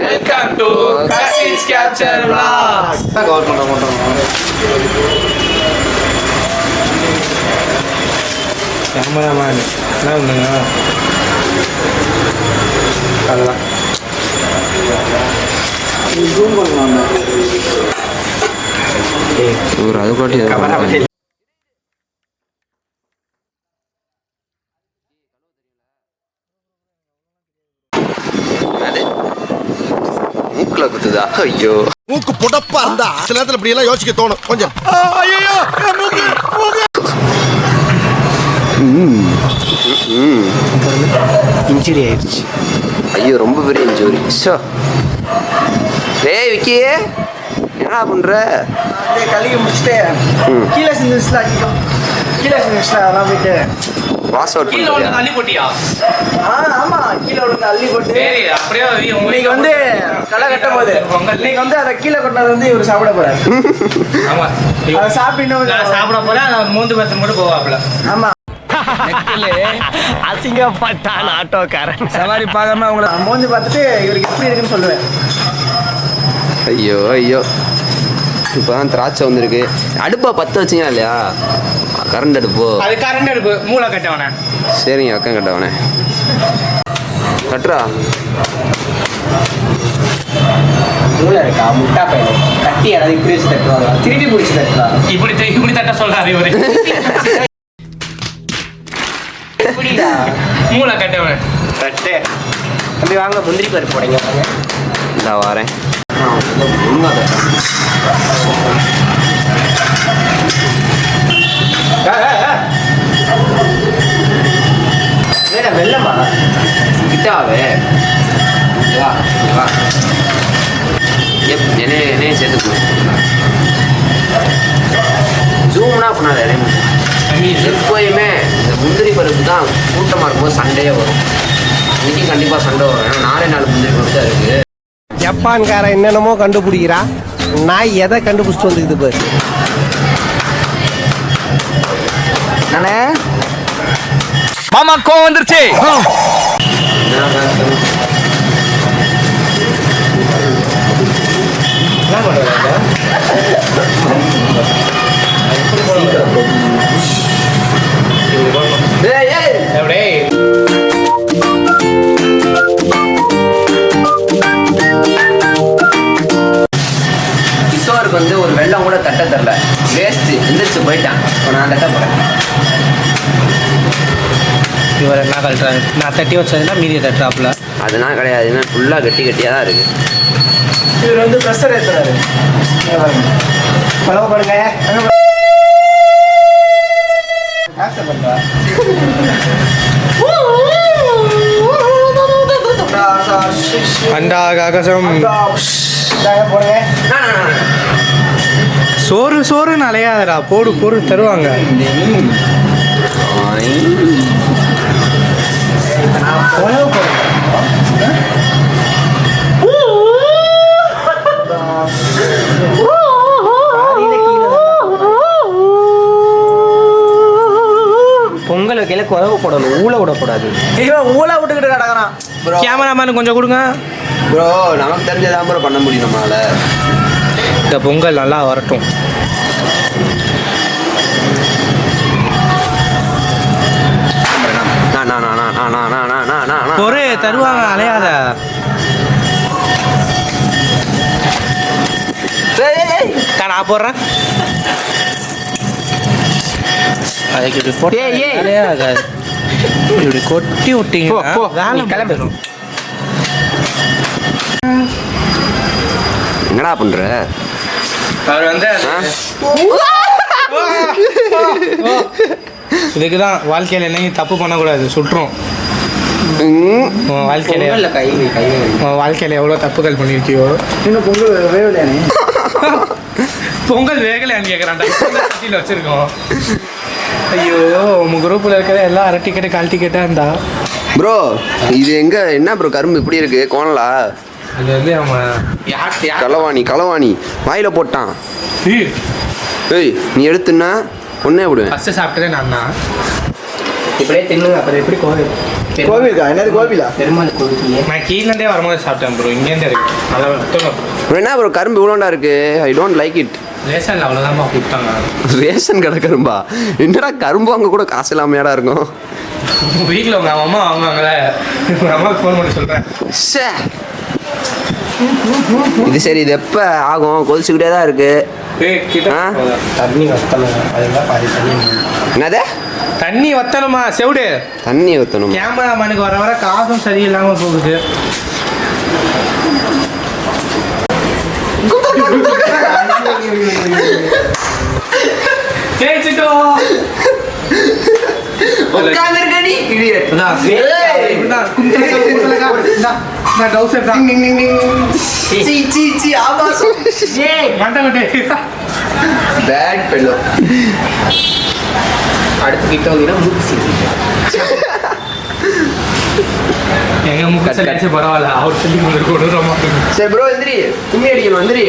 Welcome to cousins capture vlog. Cover பண்ண மாட்டோம். Cameraman என்ன பண்ணுங்க அதெல்லாம் ஜூம் பண்ணுவாங்க. ஒரு அது கூட மூக்குல குத்துதா? ஐயோ, மூக்கு புடப்பா இருந்தா சில நேரத்துல இப்படி எல்லாம் யோசிக்க தோணும் கொஞ்சம். ஐயோ இன்ஜுரி ஆயிடுச்சு. ஐயோ ரொம்ப பெரிய இன்ஜூரி. ஷோ டேய் விக்கி, என்ன பண்ற? கழுவி முடிச்சுட்டு கீழே செஞ்சுல அடிக்கும். கீழே செஞ்சுல அதெல்லாம் போயிட்டு பாஸ் அவுட் பண்ணியா? தள்ளி போட்டியா? ஆமா கீழே விழுந்து அள்ளி போட்டு சரி, அப்படியே இன்னைக்கு வந்து களை கட்டும் போது இன்னைக்கு வந்து அதை கீழே கொண்டாது வந்து இவர் சாப்பிட போறாரு. ஆமா, அதை சாப்பிட்டு சாப்பிட போறேன். மூந்து பத்து மட்டும் போவாப்ல. ஆமா அசிங்கப்பட்டான் ஆட்டோக்காரன். சவாரி பார்க்காம உங்களை மோந்து பார்த்துட்டு இவருக்கு எப்படி இருக்குன்னு சொல்லுவேன். ஐயோ ஐயோ, இப்போதான் திராட்சை வந்திருக்கு. அடுப்பா பற்ற வச்சிங்க இல்லையா? கரண்ட் அடுப்போ? அது கரண்ட் அடுப்பு. மூளை கட்டவனே. சரிங்க, அக்கம் கட்டவனே கட்டுறா. மூளை இருக்கா முட்டா பையன் கட்டி யாராவது இப்படி வச்சு தட்டுவாங்க, திருப்பி பிடிச்சி தட்டுவாங்க. இப்படி தட்ட சொல்றாரு இவரு. மூளை கட்டவன் கட்டு அப்படி வாங்க. முந்திரி பருப்பு போடுங்க. இந்த வரேன். வெள்ளமா கிட்டாவே என்னையும் சேர்த்துக்கணும். ஜூம்னா பண்ணாத. எப்போயுமே இந்த முந்திரி பருப்பு தான் கூட்டமாக இருக்கும்போது சண்டையே வரும். இன்னைக்கு கண்டிப்பாக சண்டை வரும். ஏன்னா 4 முந்திரி பருப்பு தான் இருக்குது. ஜப்பான்காரன் என்னென்னமோ கண்டுபிடிக்கிறா, நாய் எதை கண்டுபிடிச்சிட்டு வந்துக்குது பாரு. நானே மாமா கோவம் வந்துருச்சு. கிஷோருக்கு வந்து ஒரு வெள்ளம் கூட தட்ட தரல. வேஸ்ட் எந்திரிச்சு போயிட்டான். இப்போ நான் தட்ட போகிறேன். இவர் என்ன கட்டுறாரு? நான் தட்டி வச்சதுன்னா மீதியை தட்டுறாப்புல. அதெல்லாம் கிடையாது. ஏன்னா ஃபுல்லாக கட்டியாக தான் இருக்குது. இவர் வந்து ப்ரெஷர் ஏற்றுறாரு. பழக பாருங்க. அண்டாகாசம் போடுங்க. சோறு சோறுன்னு அலையாதடா. போடு போடு தருவாங்க. பொங்கல் வைக்கல குறவு போடணும், ஊழ விடக்கூடாது. இவன் ஊழ விட்டுக்கிட்டு கிடக்குறான். கேமராமேனு கொஞ்சம் கொடுங்க ப்ரோ. நமக்கு தெரிஞ்சதான் ப்ரோ பண்ண முடியும் நம்மளால. இந்த பொங்கல் நல்லா வரட்டும். ஒரு தருவாங்க, அலையாத. நான் போடுறேன். அதுக்கு இப்படி போட்டு அலையாத. இப்படி கொட்டி விட்டீங்க கிளம்பிடும். என்னடா பண்ற? அவர் வந்து இதுக்குதான் வாழ்க்கையில் என்னையும் தப்பு பண்ணக்கூடாது, சுற்றும். வாழ்க்கையில வாழ்க்கையில எவ்வளோ தப்புகள் பண்ணியிருக்கியோ. இன்னும் பொங்கல் வேவலையானே. பொங்கல் வேகலையான்னு கேட்குறான்டா. வச்சிருக்கோம். ஐயோ, உங்க குரூப்பில் இருக்கிற எல்லாம் அரை டிக்கெட்டு 1/4 டிக்கெட்டாக இருந்தா. ப்ரோ இது எங்க என்ன ப்ரோ கரும்பு இப்படி இருக்கு? கோணலா? அது வந்து அவன் களவாணி வாயில போட்டான். ஏய் நீ எடுத்துன்னா ஒன்னே விடுவேன். ஃபஸ்ட்டு சாப்பிட்டதே நான் தான். இப்படியே தின்னுங்க, அப்புறம் எப்படி கோவில் கோவிலுக்கா என்னது கோவிலா பெருமாள் கோவிலே. நான் கீழே வரும்போது சாப்பிட்டேன் ப்ரோ. இங்கேருந்து இருக்கு நல்லா வித்தணும். ப்ரோ என்ன ப்ரோ கரும்பு இவ்வளோண்டா இருக்கு? I don't like it. ரேஷன்ல அவ்வளோதான்ப்பா கொடுத்தாங்க. ரேஷன் கடை கரும்பா? என்னடா கரும்பு வாங்க கூட காசு இல்லாமையாடா இருக்கும்? வீட்டில் உங்கள் அம்மா வாங்குவாங்களே, உங்கள் அம்மாவுக்கு ஃபோன் பண்ணி சொல்கிறேன். ச்சே. இது சரி, இது எப்போ ஆகும்? கொதிச்சுக்கிட்டே தான் இருக்கு. ஆ? தண்ணி வத்தணும் அதுதான் பாதி தண்ணி. என்னது? தண்ணி வத்தணுமா செவிடு? தண்ணி ஊற்றணும். கேமராமேனுக்கு வர வர காசும் சரியில்லாமல் போகுது. ஜெயிச்சிட்டோம். Bad fellow. அடுத்து கிட்ட வந்தீங்கன்னா மூக்கு சீக்கிரம். எங்க முக சரியாச்சு பரவாயில்ல, அவர் சொல்லி உங்களுக்கு கொடூரமா இருக்கு. சரி ப்ரோ எந்திரி, கும்மி அடிக்கணும் வந்துரி.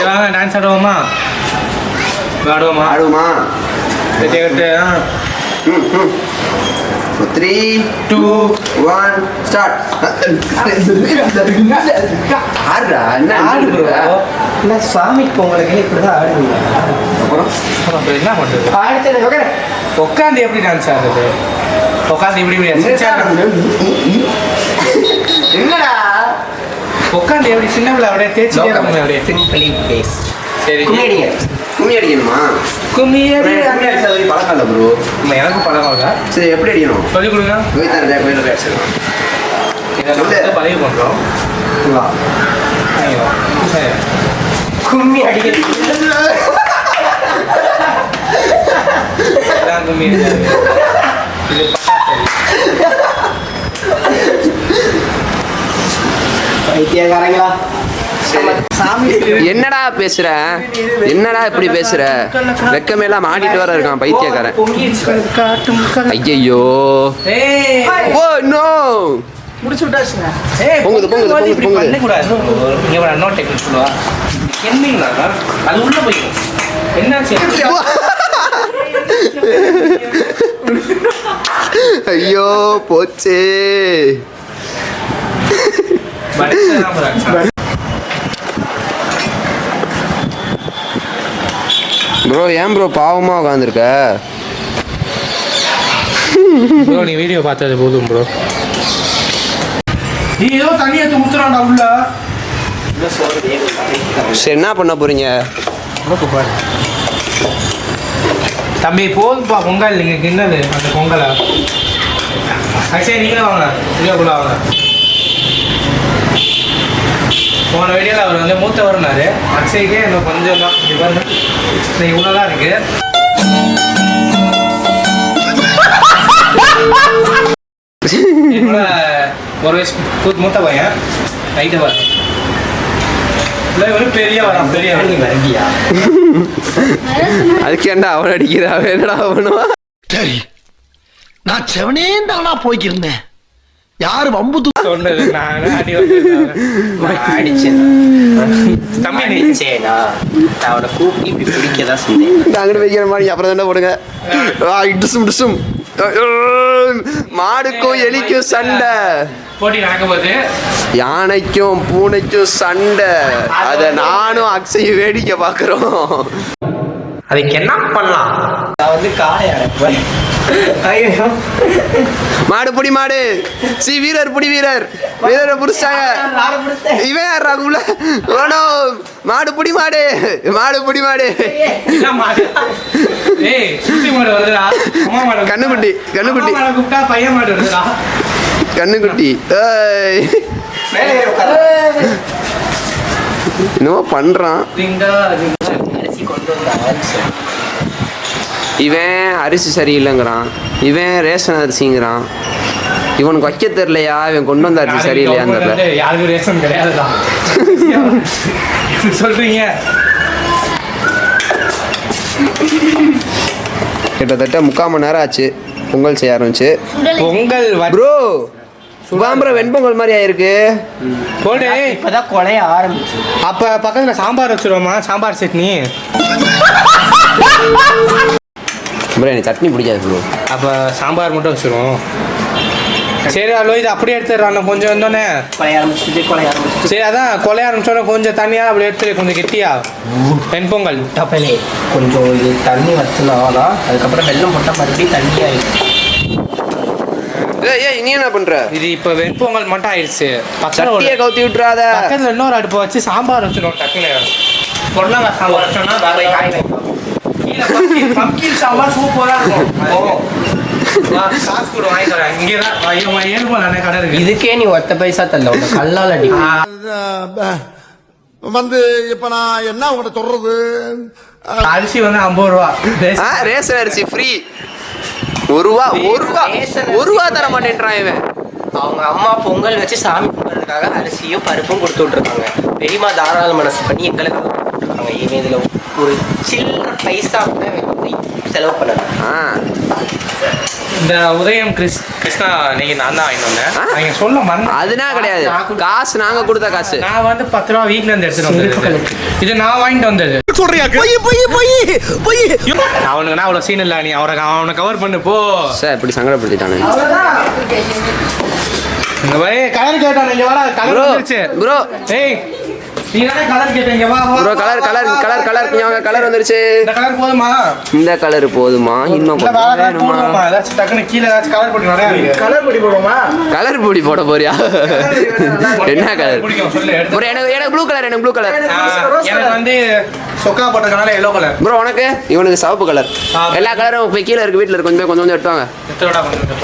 வாங்க டான்ஸ் ஆடுவோமா? ஆடுவோமா? ஆடுமா? கட்டு 3 2 1 ஸ்டார்ட். ஆடுறா என்ன ஆடுறா? என்ன சாமி பொங்கலுக்கு இப்படிதான் ஆடுவீங்க? அப்புறம் என்ன பண்றது? அடுத்தது உட்காந்து எப்படி டான்ஸ் ஆடுறது? உட்காந்து இப்படி என்னடா உட்காந்து எப்படி சின்ன பிள்ளை அப்படியே தேய்ச்சிட்டே இருக்காங்க அப்படியே. சிம்பிளி பேஸ். சரி கும்மி அடிங்க. கும்மி அடிக்கணுமா? கும்மி கும்மி அடிச்சா வரை பழக்கம் இல்லை ப்ரோ. எனக்கு பழக்கம் இல்லை. சரி எப்படி அடிக்கணும்? சொல்லிக் கொடுங்க. கோயில்தான் கோயிலில் பேசலாம். இதை வந்து பதிவு பண்ணுறோம். கும்மி அடிக்கிறது கும்மி அடிக்கிறது. இது வைத்தியக்காரங்களா என்னடா பேசுற? என்னடா இப்படி பேசுற? வெக்கமேலாம் ஆடிட்டு வர இருக்கான் பைத்தியக்காரன். ஐயோ ஓ நோ. முடிச்சு விட்டாச்சுங்க. பொங்குது பொங்குது பொங்குது பொங்குது. பண்ணக்கூடாது. இங்கே வர இன்னொரு டெக்னிக் சொல்லுவா. என்னீங்களா அது உள்ள போய்க்கும். என்னாச்சு? ஐயோ போச்சு. ப்ரோ ஏன் ப்ரோ பாவமாக உட்காந்துருக்க? ப்ரோ நீ வீடியோ பார்த்தது போதும் ப்ரோ. நீ ஏதோ தண்ணி எடுத்து ஊத்துறான்டா உள்ள. சரி என்ன பண்ண போறீங்க? தம்பி போதும்பா பொங்கல். நீங்கள் கிண்ணது அந்த பொங்கலை. சரி நீங்களே வாங்க, வீடியோக்குள்ள வாங்க. போன வீடியோவில் அவர் வந்து மூத்தவர்னாரு. அக்ஷய்க்கே இன்னும் கொஞ்சம் தான். இது பாருங்க இவ்வளோ தான் இருக்கு. ஒரு வயசு மூத்த பையன் ரைட்டு பாருங்க. பெரிய வரான் பெரிய வரங்கியா. அதுக்கு ஏன்டா அவன் அடிக்கிறா? என்னடா பண்ணுவா? சரி நான் செவனே தானா போய்க்கிருந்தேன். யாரு வம்பு சொன்னது நான் அடி அடிச்சேன். தம்பி அடிச்சேனா? நான் அவனை கூப்பிட்டு இப்படி பிடிக்கதான் சொன்னேன். அங்கிட்டு வைக்கிற மாதிரி அப்புறம் தானே போடுங்க. இடுசும் இடுசும். மாடுக்கும் எலிக்கும் சண்டை, போட்டி நடக்கும்போது யானைக்கும் பூனைக்கும் சண்டை. அத நானும் அக்ஷயும் வேடிக்கை பார்க்குறோம். அதுக்கு என்ன பண்ணலாம்? நான் வந்து காளை அடைப்பேன். ஐயோ மாடு புடி மாடு. சி வீரர் புடி வீரர். வீரரை புடிச்சாங்க. இவன் யார் ராகுல? ஓனோ மாடு புடி மாடு. மாடு புடி மாடு. ஏய் சுத்தி மாடு வருதுடா. அம்மா மாடு. கண்ணுக்குட்டி கண்ணுக்குட்டி மாடு கூப்பிட்டா பையன் மாடு வருதுடா. கண்ணுக்குட்டி. ஏய் என்னமோ பண்றான். அரிசி கொண்டு வந்தாங்க. இவன் அரிசி சரியில்லைங்கிறான். இவன் ரேஷன் அரிசிங்கிறான். இவனுக்கு வைக்க தெரியலையா? இவன் கொண்டு வந்த அரிசி சரியில்லையான்னு தெரியல. யாருக்கும் ரேஷன் கிடையாதுதான் சொல்றீங்க. கிட்டத்தட்ட 3/4 மணி நேரம் ஆச்சு பொங்கல் செய்ய ஆரம்பிச்சு. பொங்கல் ப்ரோ சுபாம்பரம் வெண்பொங்கல் மாதிரி ஆயிருக்கு. போடு. இப்பதான் கொலைய ஆரம்பிச்சு. அப்ப பக்கத்துல சாம்பார் வச்சிருவோமா? சாம்பார் சட்னி. ப்ரோ எனக்கு சட்னி பிடிக்காது ப்ரோ. அப்போ சாம்பார் மட்டும் வச்சுருவோம். சரி அலோ இது அப்படியே எடுத்துடுறான் கொஞ்சம் வந்தோடனே. கொலைய ஆரம்பிச்சிட்டு சரி அதான் கொலைய ஆரம்பிச்சோன்னே கொஞ்சம் தண்ணியாக அப்படி எடுத்து கொஞ்சம் கெட்டியா வெண்பொங்கல். டப்பலே கொஞ்சம் இது தண்ணி வச்சுனாதான் அதுக்கப்புறம் வெள்ளம் போட்டால் மறுபடியும் தண்ணி ஆயிடும். ஏய் நீ என்ன பண்ற? இது இப்போ வெண்பொங்கல் மட்டும் ஆயிடுச்சு. சட்டியை கவுத்தி விட்டுறாத. பக்கத்தில் இன்னொரு அடுப்பு வச்சு சாம்பார் வச்சிடும் டக்குன்னு. பொருளாங்க சாம்பார் வச்சோன்னா காய் வைக்கும். பம்கின் சாம்பார் சூப்பராக இருக்கும். காசு கூட வாங்கிக்கிறேன். இங்கே தான் 7 ரூபாய் கடை இருக்கு. இதுக்கே நீ ஒத்த பைசா தரல, உங்க கல்லால் அடி. வந்து இப்ப நான் என்ன உங்கள்கிட்ட சொல்றது? அரிசி வந்து 50 ரூபா. ரேஷன் அரிசி ஃப்ரீ. ஒரு ரூபா தர மாட்டேன்றான் இவன். அவங்க அம்மா பொங்கல் வச்சு சாமி கும்பிட்றதுக்காக அரிசியும் பருப்பும் கொடுத்து விட்ருக்காங்க. பெரியமா தாராள மனசு பண்ணி எங்களுக்காக கொடுத்துருக்காங்க. இவன் இதில் ஒரு சில்லற பைசா கூட செலவு பண்ணாங்க. இந்த உதயம் கிருஷ்ணா நீங்க நான் தான் வாங்கிட்டு வந்தேன். நீங்க சொல்ல மறந்து. அதுனா கிடையாது, காசு நாங்க கொடுத்த காசு. நான் வந்து 10 ரூபா வீட்ல இருந்து எடுத்துட்டு வந்தேன். இது நான் வாங்கிட்டு வந்தது. சொல்றியா? போய் அவனுக்கு நான் அவ்வளவு சீன் இல்ல. நீ அவனை கவர் பண்ணு போ. சார் இப்படி சங்கடப்படுத்திட்டானே. இந்த மாதிரி கலர் கேட்டான். இங்க வர கலர் வந்துருச்சு ப்ரோ. ஏய் நீ தானே கலர் கேட்டீங்க. வா ப்ரோ கலர் வந்துருச்சு. இந்த கலர் போதுமா? இந்த கலர் போதுமா? இன்னும் வேற கலர் போடுமா? ஏதாச்சும் டக்குனு கீழ ஏதாச்சும் கலர் போட்டு வரேன். கலர் பொடி போடுவோமா? கலர் பொடி போட போறியா? என்ன கலர்? பிடிக்கும் சொல்லு. ப்ரோ எனக்கு ப்ளூ கலர். எனக்கு வந்து சொக்கா போட்டதுனால எல்லோ கலர். ப்ரோ உனக்கு? இவனுக்கு சிவப்பு கலர். எல்லா கலரும் இப்போ கீழே இருக்கு. வீட்டில் இருக்கு. கொஞ்சம் எடுத்துவாங்க. எத்தோட பண்ணுங்க.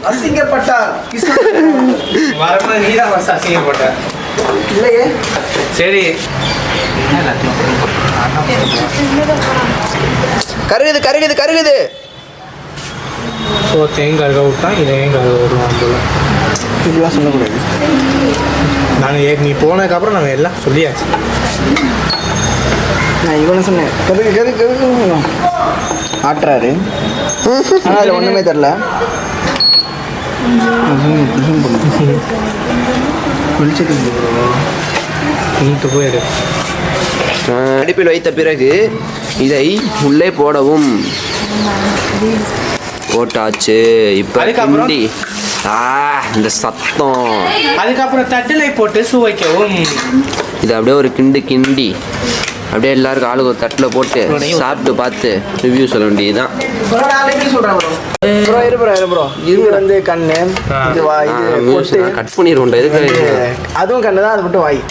அசிங்கப்பட்டா வரமா நீதான் ஃபர்ஸ்ட் அசிங்கப்பட்ட. இல்லையே. சரி கருகுது. ஸோ தேங்காய் விட்டா இதையும் கருக விடுவோம் போல. இதெல்லாம் சொல்லக்கூடாது. நாங்கள் நீ போனதுக்கப்புறம் நாங்கள் எல்லாம் சொல்லியாச்சு. நான் இவனை சொன்னேன் கதுக்கு ஆட்டுறாரு. ஆனால் அதில் ஒன்றுமே தெரில. நீட்டு போயிடு. அடுப்பில் வைத்த பிறகு இதை உள்ளே போடவும். போட்டாச்சு. இப்போ கிண்டி. இந்த சத்தம். அதுக்கப்புறம் தட்டிலை போட்டு சுவைக்கவும். இது அப்படியே ஒரு கிண்டி அப்படியே எல்லாருக்கும் ஆளுக்கு ஒரு தட்டில் போட்டு சாப்பிட்டு பார்த்து ரிவ்யூ சொல்ல வேண்டியதுதான். இது வந்து கண்ணு, இது வாய், கட் பண்ணிடுவோம். எதுக்கு? அதுவும் கண்ணு தான். அது மட்டும் வாய்.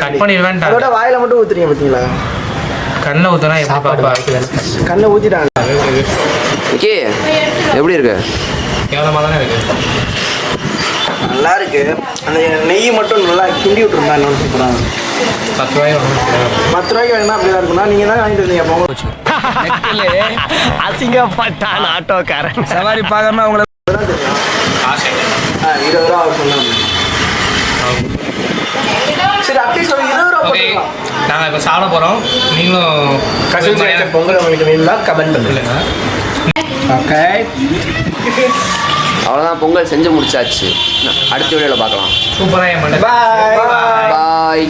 கட் பண்ணிடுவேன். அதோட வாயில மட்டும் ஊத்துறீங்க பார்த்தீங்களா? கண்ணில் ஊற்றினா எப்படி பாப்பா? கண்ணை ஊற்றிட்டாங்க. ஓகே எப்படி இருக்கு? கேவலமாக தானே இருக்கு. நல்லா இருக்கு. அந்த நெய் மட்டும் நல்லா கிண்டி விட்டுருந்தா இன்னொன்று சூப்பராக. 10 ரூபாய் 10 ரூபாய்க்கு வேணா அப்படிதான் இருக்கும்னா நீங்கள் தான் வாங்கிட்டு இருந்தீங்க. போங்க. அசிங்கப்பட்டான் ஆட்டோக்காரன். சவாரி பார்க்காம அவங்கள 20 ரூபா அவர் சொன்னாங்க. சரி அப்படியே சொல்லி 20 ரூபா போட்டுக்கலாம். நாங்கள் இப்போ சாப்பிட போகிறோம். நீங்களும் பொங்கல் உங்களுக்கு வேணும்னா கமெண்ட் பண்ணுங்க. ஓகே அவ்வளோதான். பொங்கல் செஞ்சு முடிச்சாச்சு. அடுத்த வீடியோவில் பார்க்கலாம். சூப்பராக பாய். பாய்.